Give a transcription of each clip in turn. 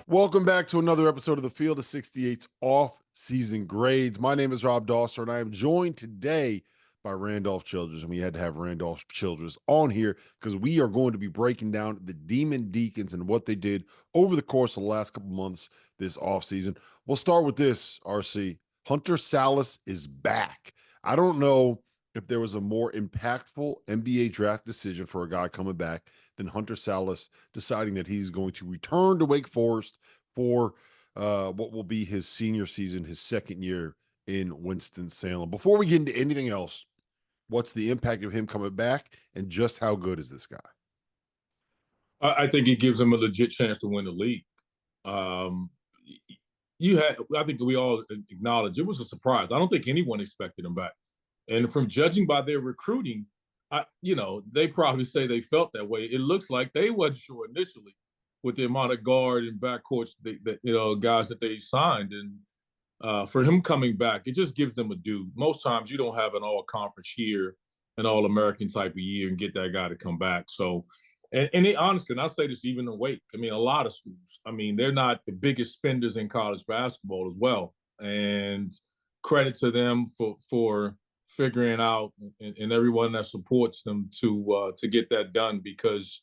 Welcome back to another episode of the Field of 68's off-season grades. My name is Rob Dauster, and I am joined today by Randolph Childress. And we had to have Randolph Childress on here because we are going to be breaking down the Demon Deacons and what they did over the course of the last couple months this offseason. We'll start with this, RC. Hunter Sallis is back. I don't know if there was a more impactful NBA draft decision for a guy coming back than Hunter Sallis deciding that he's going to return to Wake Forest for what will be his senior season, his second year in Winston-Salem. Before we get into anything else, what's the impact of him coming back, and just how good is this guy? I think it gives him a legit chance to win the league. I think we all acknowledge it was a surprise. I don't think anyone expected him back. And from judging by their recruiting, they probably say they felt that way. It looks like they wasn't sure initially with the amount of guard and backcourts guys that they signed. And for him coming back, it just gives them a due. Most times you don't have an all-conference year, an all-American type of year, and get that guy to come back. So, honestly, and I say this even in Wake, a lot of schools, they're not the biggest spenders in college basketball as well. And credit to them for figuring out and everyone that supports them to get that done, because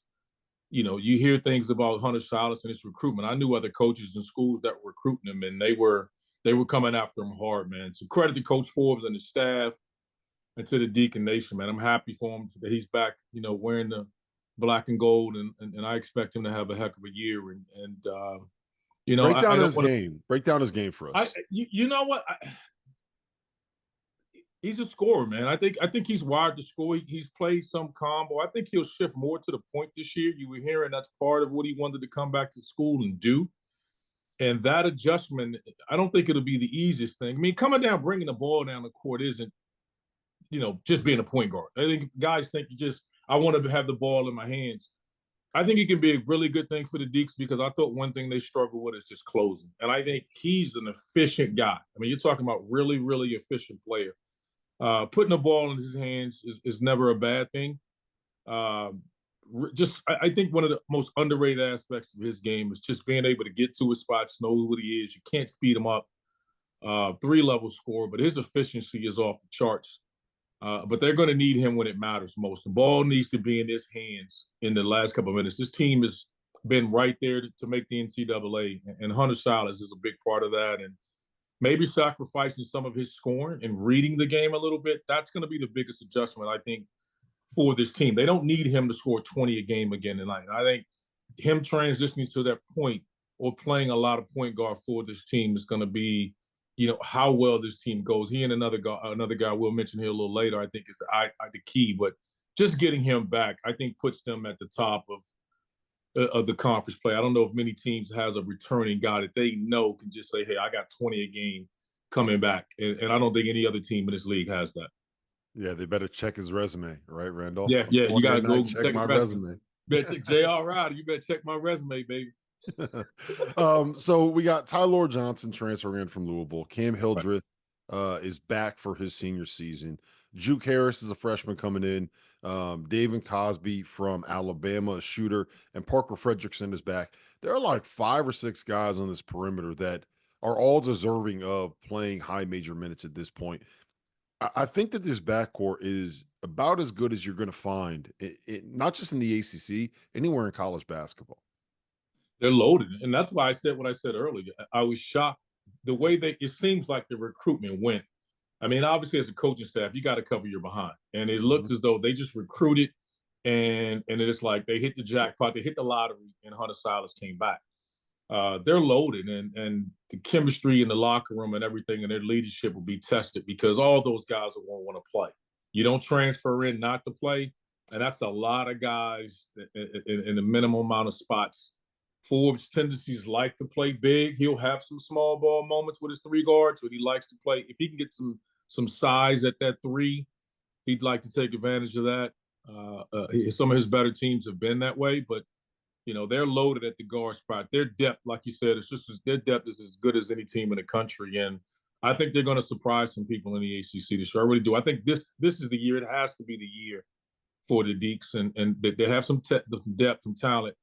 you hear things about Hunter Sallis and his recruitment. I knew other coaches in schools that were recruiting him, and they were coming after him hard, man. So credit to Coach Forbes and his staff, and to the Deacon Nation, man. I'm happy for him that he's back, wearing the black and gold, and I expect him to have a heck of a year. Break down his game. Break down his game for us. You know what? He's a scorer, man. I think he's wired to score. He's played some combo. I think he'll shift more to the point this year. You were hearing that's part of what he wanted to come back to school and do. And that adjustment, I don't think it'll be the easiest thing. Coming down, bringing the ball down the court isn't, just being a point guard. I think guys think I want to have the ball in my hands. I think it can be a really good thing for the Deeks, because I thought one thing they struggle with is just closing. And I think he's an efficient guy. You're talking about really, really efficient player. Putting the ball in his hands is never a bad thing. I think one of the most underrated aspects of his game is just being able to get to his spots, know what he is. You can't speed him up. 3-level score, but his efficiency is off the charts. But they're going to need him when it matters most. The ball needs to be in his hands in the last couple of minutes. This team has been right there to make the NCAA, and Hunter Sallis is a big part of that. And maybe sacrificing some of his scoring and reading the game a little bit, that's going to be the biggest adjustment, I think, for this team. They don't need him to score 20 a game again tonight. I think him transitioning to that point, or playing a lot of point guard for this team, is going to be, how well this team goes. He and another guy we'll mention here a little later, I think, is the key. But just getting him back, I think, puts them at the top of the conference play. I don't know if many teams has a returning guy that they know can just say, hey, I got 20 a game coming back. And I don't think any other team in this league has that. Yeah, they better check his resume, right, Randolph? Yeah, you got to go check my resume. J.R. Ryder, you better check my resume, baby. So we got Tyler Johnson transferring in from Louisville. Cam Hildreth is back for his senior season. Juke Harris is a freshman coming in. David Cosby from Alabama, a shooter, and Parker Fredrickson is back. There are like 5 or 6 guys on this perimeter that are all deserving of playing high major minutes at this point. I think that this backcourt is about as good as you're going to find, not just in the ACC, anywhere in college basketball. They're loaded, and that's why I said what I said earlier. I was shocked the way it seems like the recruitment went. Obviously, as a coaching staff, you got to cover your behind. And it looks as though they just recruited, and it's like they hit the jackpot, they hit the lottery, and Hunter Sallis came back. They're loaded, and the chemistry in the locker room and everything, and their leadership will be tested, because all those guys will want to play. You don't transfer in not to play, and that's a lot of guys in the minimum amount of spots. Forbes' tendencies like to play big. He'll have some small ball moments with his 3 guards, but he likes to play. If he can get some size at that 3, he'd like to take advantage of that. Some of his better teams have been that way, but they're loaded at the guard spot. Their depth, like you said, their depth is as good as any team in the country, and I think they're going to surprise some people in the ACC this year. I really do. I think this is the year. It has to be the year for the Deeks, and they have some depth and talent.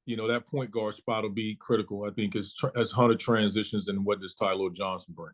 that point guard spot will be critical, I think, as Hunter transitions and what does Tyler Johnson bring.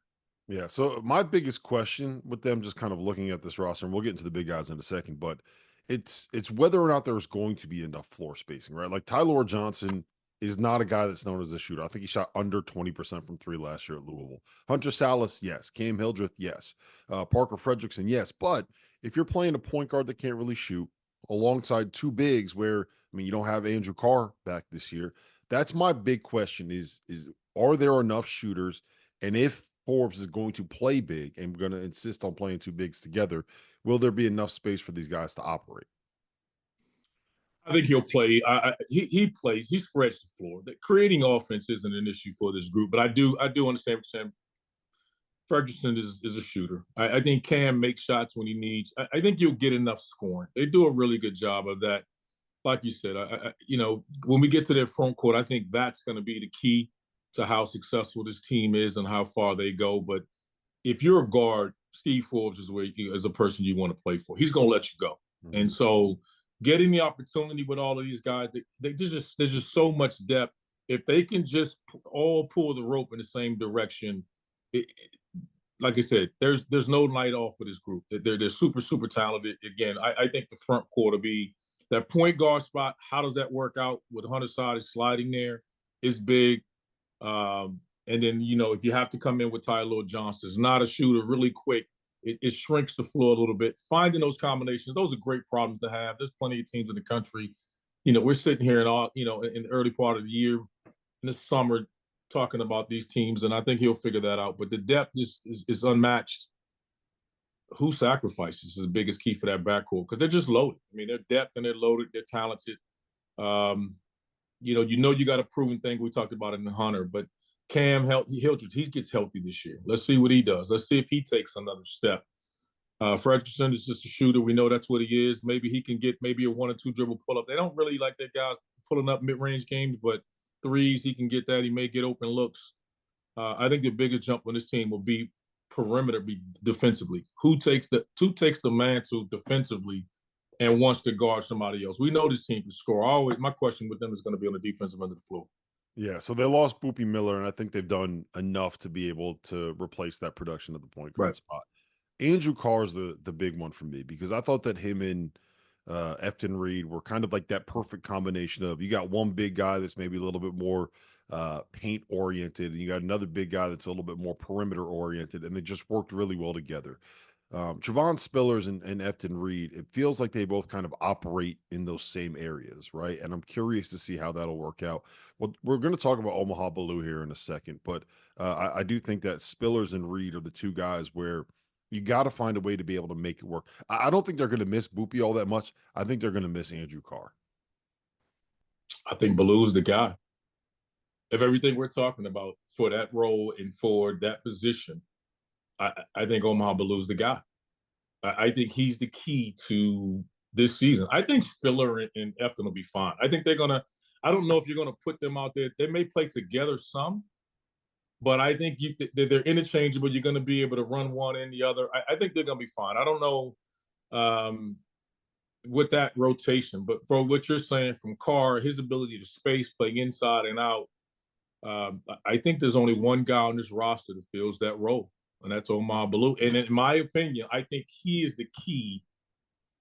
Yeah. So my biggest question with them, just kind of looking at this roster, and we'll get into the big guys in a second, but it's whether or not there's going to be enough floor spacing, right? Like Tyler Johnson is not a guy that's known as a shooter. I think he shot under 20% from three last year at Louisville. Hunter Sallis, yes. Cam Hildreth, yes. Parker Fredrickson, yes. But if you're playing a point guard that can't really shoot alongside two bigs, where I mean you don't have Andrew Carr back this year, that's my big question: is are there enough shooters? And if Forbes is going to play big and going to insist on playing two bigs together, will there be enough space for these guys to operate? I think he'll play. He plays. He spreads the floor. Creating offense isn't an issue for this group, but I do understand what you're saying. Ferguson is a shooter. I think Cam makes shots when he needs. I think you'll get enough scoring. They do a really good job of that. Like you said, when we get to their front court, I think that's going to be the key to how successful this team is and how far they go. But if you're a guard, Steve Forbes is a person you want to play for. He's going to let you go. Mm-hmm. And so getting the opportunity with all of these guys, there's just so much depth. If they can just all pull the rope in the same direction, like I said, there's no night off for this group. They're super, super talented. Again, I think the front court will be that point guard spot. How does that work out with Hunter Sallis sliding there is big. And then, if you have to come in with Tyler Johnson, it's not a shooter, really quick. It shrinks the floor a little bit. Finding those combinations, those are great problems to have. There's plenty of teams in the country. We're sitting here in the early part of the year, in the summer, talking about these teams, and I think he'll figure that out. But the depth is unmatched. Who sacrifices is the biggest key for that backcourt because they're just loaded. I mean, they're depth and they're loaded. They're talented. You got a proven thing. We talked about it in Hunter, but Cam Hildreth, he gets healthy this year. Let's see what he does. Let's see if he takes another step. Fredrickson is just a shooter. We know that's what he is. Maybe he can get maybe a 1 or 2 dribble pull up. They don't really like that guys pulling up mid-range games, but threes, he can get that. He may get open looks. I think the biggest jump on this team will be perimeter, be defensively. Who takes the mantle defensively and wants to guard somebody else? We know this team can score. My question with them is going to be on the defensive end of the floor. Yeah, so they lost Boopy Miller, and I think they've done enough to be able to replace that production at the point guard spot. Andrew Carr is the big one for me because I thought that him and Efton Reed were kind of like that perfect combination of you got one big guy that's maybe a little bit more paint oriented, and you got another big guy that's a little bit more perimeter oriented, and they just worked really well together. Javon Spillers and Efton Reed, it feels like they both kind of operate in those same areas, right? And I'm curious to see how that'll work out. Well, we're going to talk about Omaha Blue here in a second, but I do think that Spillers and Reed are the two guys where you got to find a way to be able to make it work. I don't think they're going to miss Boopy all that much. I think they're going to miss Andrew Carr. I think Baloo's the guy. Of everything we're talking about for that role and for that position, I think Omaha Baloo's the guy. I think he's the key to this season. I think Spiller and Efton will be fine. I think they're going to – I don't know if you're going to put them out there. They may play together some, but I think they're interchangeable. You're going to be able to run one and the other. I think they're going to be fine. I don't know with that rotation, but for what you're saying from Carr, his ability to space, play inside and out, I think there's only one guy on this roster that fills that role, and that's Omaha Blue. And in my opinion, I think he is the key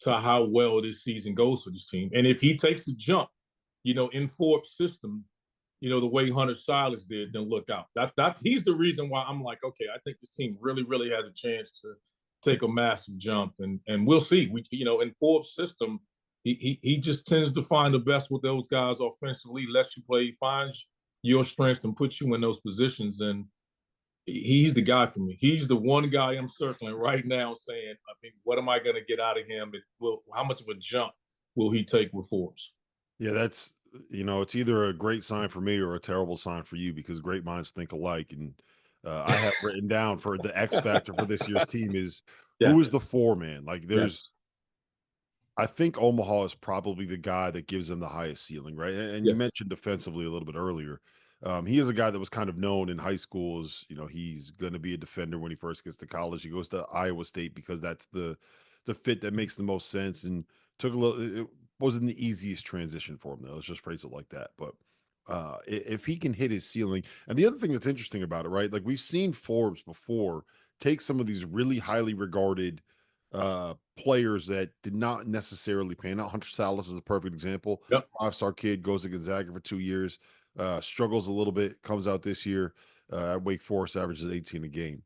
to how well this season goes for this team. And if he takes the jump, in Forbes' system, the way Hunter Sallis did, then look out. He's the reason why I'm like, okay, I think this team really, really has a chance to take a massive jump. And we'll see. In Forbes' system, he just tends to find the best with those guys offensively, lets you play, finds your strengths and puts you in those positions. And he's the guy for me. He's the one guy I'm circling right now saying, I mean, what am I going to get out of him? How much of a jump will he take with Forbes? Yeah, that's, it's either a great sign for me or a terrible sign for you because great minds think alike. And I have written down for the X factor for this year's team is who is the 4-man? Like I think Omaha is probably the guy that gives them the highest ceiling, right? And you mentioned defensively a little bit earlier. He is a guy that was kind of known in high school as, he's going to be a defender when he first gets to college. He goes to Iowa State because that's the fit that makes the most sense and took a little wasn't the easiest transition for him, though. Let's just phrase it like that. But if he can hit his ceiling, and the other thing that's interesting about it, right? Like we've seen Forbes before take some of these really highly regarded players that did not necessarily pan out. Hunter Sallis is a perfect example. Yep. 5-star kid, goes to Gonzaga for 2 years, struggles a little bit, comes out this year at Wake Forest, averages 18 a game.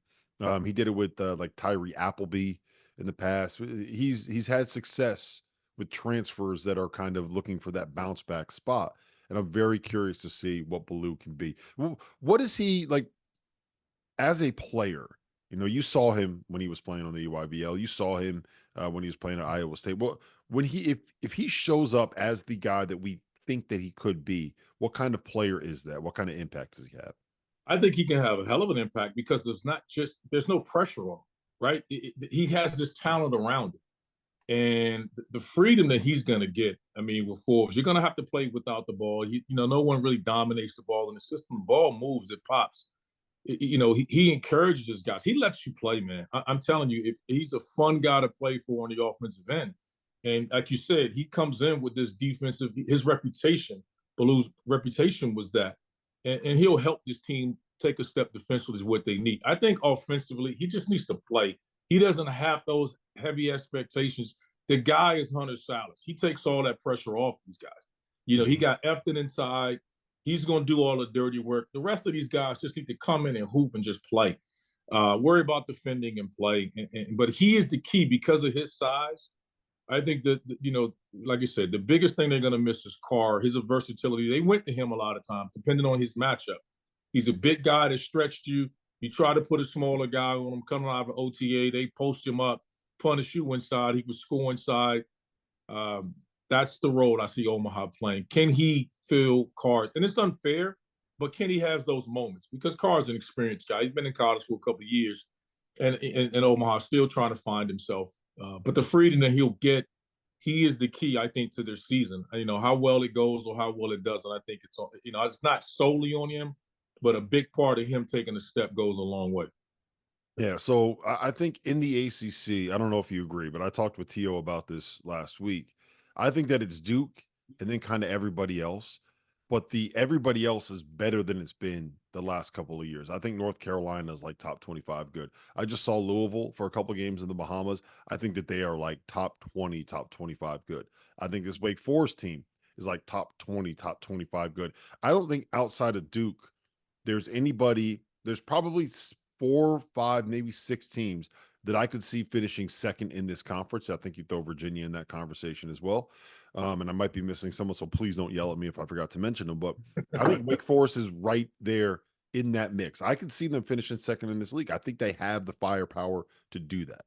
He did it with like Tyree Appleby in the past. He's had success with transfers that are kind of looking for that bounce back spot. And I'm very curious to see what Baloo can be. What is he like as a player? You know, you saw him when he was playing on the EYBL. You saw him when he was playing at Iowa State. Well, when if he shows up as the guy that we think that he could be, what kind of player is that? What kind of impact does he have? I think he can have a hell of an impact because there's no pressure on him, right? He has this talent around him. And the freedom that he's going to get, I mean, with Forbes, you're going to have to play without the ball. You know, no one really dominates the ball in the system. The ball moves, it pops. You know, he encourages his guys. He lets you play, man. I'm telling you, if he's a fun guy to play for on the offensive end. And like you said, he comes in with this defensive, his reputation, Baloo's reputation was that. And he'll help this team take a step defensively is what they need. I think offensively, he just needs to play. He doesn't have those heavy expectations. The guy is Hunter Sallis. He takes all that pressure off these guys. You know, he got Efton inside. He's going to do all the dirty work. The rest of these guys just need to come in and hoop and just play. Worry about defending and play. But he is the key because of his size. I think that, you know, like you said, the biggest thing they're going to miss is Carr, his versatility. They went to him a lot of times, depending on his matchup. He's a big guy that stretched you. You try to put a smaller guy on him coming out of an OTA. They post him up, punish you inside. He would score inside. That's the role I see Omaha playing. Can he fill Carr's? And it's unfair, but can he have those moments? Because Carr's an experienced guy. He's been in college for a couple of years, and Omaha still trying to find himself. But the freedom that he'll get, he is the key, I think, to their season. You know, how well it goes or how well it doesn't, I think it's, you know, it's not solely on him, but a big part of him taking a step goes a long way. Yeah, so I think in the ACC, I don't know if you agree, but I talked with Tio about this last week. I think that it's Duke and then kind of everybody else, but the everybody else is better than it's been the last couple of years. I think North Carolina is like top 25 good. I just saw Louisville for a couple of games in the Bahamas. I think that they are like top 20, top 25 good. I think this Wake Forest team is like top 20, top 25 good. I don't think outside of Duke there's anybody, there's probably 4, 5, maybe 6 teams that I could see finishing second in this conference. I think you throw Virginia in that conversation as well. And I might be missing someone, so please don't yell at me if I forgot to mention them. But I think Wake Forest is right there in that mix. I could see them finishing second in this league. I think they have the firepower to do that.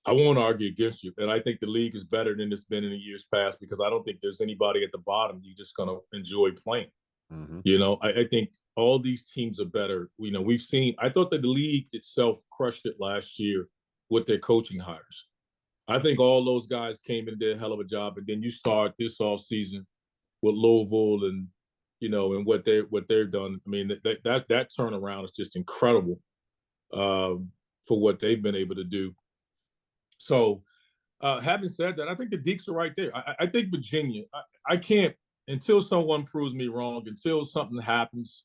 I won't argue against you. And I think the league is better than it's been in the years past because I don't think there's anybody at the bottom you're just going to enjoy playing. You know, I think all these teams are better. You know, we've seen, I thought that the league itself crushed it last year with their coaching hires. I think all those guys came and did a hell of a job. And then you start this offseason with Louisville and, you know, and what they've done. I mean, that turnaround is just incredible for what they've been able to do. So having said that, I think the Deeks are right there. I think Virginia, I can't, until someone proves me wrong, until something happens,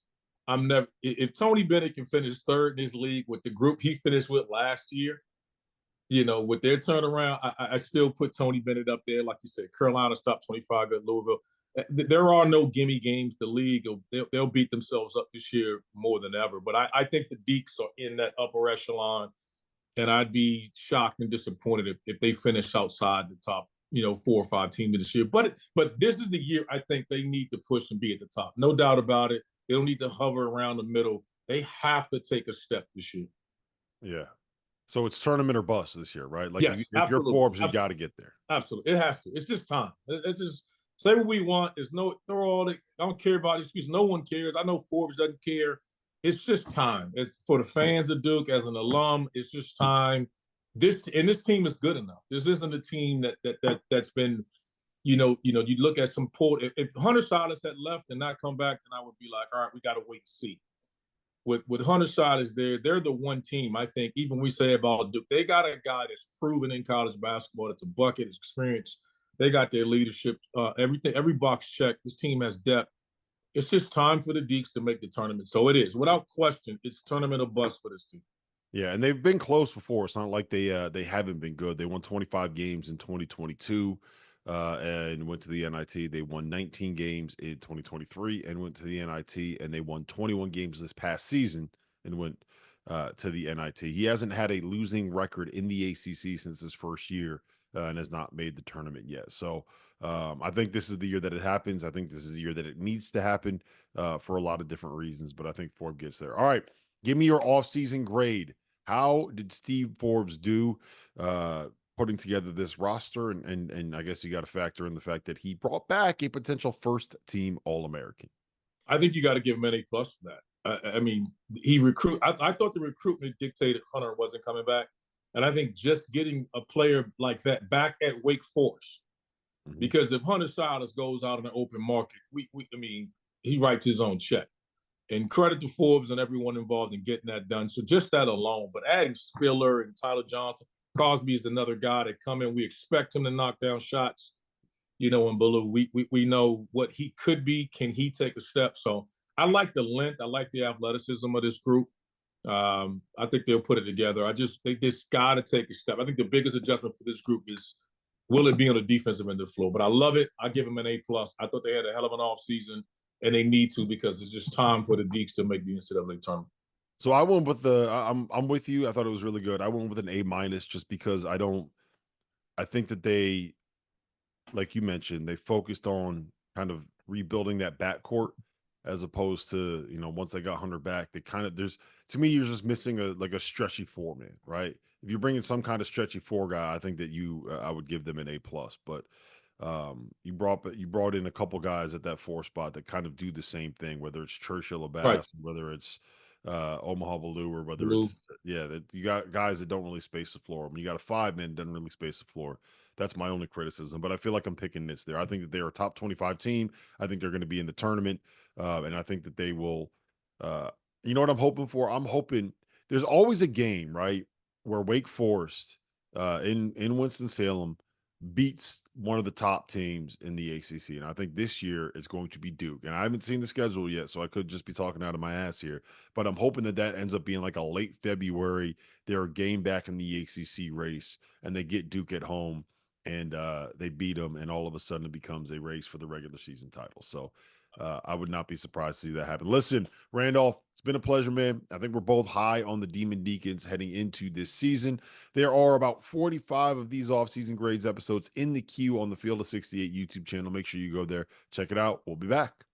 I'm never. If Tony Bennett can finish third in his league with the group he finished with last year, you know, with their turnaround, I still put Tony Bennett up there. Like you said, Carolina's top 25 at Louisville. There are no gimme games. The league, they'll beat themselves up this year more than ever. But I think the Deeks are in that upper echelon, and I'd be shocked and disappointed if they finish outside the top, you know, 4 or 5 teams this year. But this is the year I think they need to push and be at the top. No doubt about it. They don't need to hover around the middle. They have to take a step this year. Yeah. So it's tournament or bust this year, right? Like yes, if you're Forbes, you got to get there. Absolutely. It has to. It's just time. It's just say what we want. There's no throw all the, I don't care about excuses. No one cares. I know Forbes doesn't care. It's just time. It's for the fans of Duke as an alum. It's just time. This team is good enough. This isn't a team that's been, you look at some poor. If Hunter Sallis had left and not come back, then I would be like, all right, we got to wait and see. With Hunter Sallis there, they're the one team I think. Even we say about Duke, they got a guy that's proven in college basketball. That's a bucket, is experienced. They got their leadership, everything, every box check. This team has depth. It's just time for the Deeks to make the tournament. So it is, without question, it's tournament or bust for this team. Yeah, and they've been close before. It's not like they haven't been good. They won 25 games in 2022 and went to the NIT. They won 19 games in 2023 and went to the NIT, and they won 21 games this past season and went to the NIT. He hasn't had a losing record in the ACC since his first year and has not made the tournament yet. So I think this is the year that it happens. I think this is the year that it needs to happen for a lot of different reasons, but I think Forbes gets there. All right, give me your off-season grade. How did Steve Forbes do putting together this roster? And I guess you got to factor in the fact that he brought back a potential first team All-American. I think you got to give him an A plus for that. I mean, I thought the recruitment dictated Hunter wasn't coming back, and I think just getting a player like that back at Wake Forest, because if Hunter Sallis goes out in the open market, I mean, he writes his own check. And credit to Forbes and everyone involved in getting that done. So just that alone, but adding Spiller and Tyler Johnson, Crosby is another guy that come in. We expect him to knock down shots, and Baloo, we know what he could be. Can he take a step? So I like the length. I like the athleticism of this group. I think they'll put it together. I just think this got to take a step. I think the biggest adjustment for this group is, will it be on the defensive end of the floor? But I love it. I give them an A plus. I thought they had a hell of an offseason. And they need to, because it's just time for the Deeks to make the NCAA tournament. So I went with I'm with you. I thought it was really good. I went with an A minus just because I think that they, like you mentioned, they focused on kind of rebuilding that backcourt as opposed to, once they got Hunter back, they kind of, to me, you're just missing a stretchy four man, right? If you're bringing some kind of stretchy four guy, I think that I would give them an A plus, but you brought in a couple guys at that four spot that kind of do the same thing, whether it's Churchill or Bass, Right. whether it's Omaha Baloo, or whether Baloo. it's that you got guys that don't really space the floor. When you got a 5 man that doesn't really space the floor, that's my only criticism. But I feel like I'm picking nits there. I think that they're a top 25 team. I think they're going to be in the tournament, and I think that they will. You know what I'm hoping for? I'm hoping there's always a game, right, where Wake Forest in Winston-Salem beats one of the top teams in the ACC. And I think this year it's going to be Duke. And I haven't seen the schedule yet, so I could just be talking out of my ass here. But I'm hoping that ends up being like a late February. They're a game back in the ACC race, and they get Duke at home, and they beat them, and all of a sudden it becomes a race for the regular season title. So I would not be surprised to see that happen. Listen, Randolph, it's been a pleasure, man. I think we're both high on the Demon Deacons heading into this season. There are about 45 of these off-season grades episodes in the queue on the Field of 68 YouTube channel. Make sure you go there, check it out. We'll be back.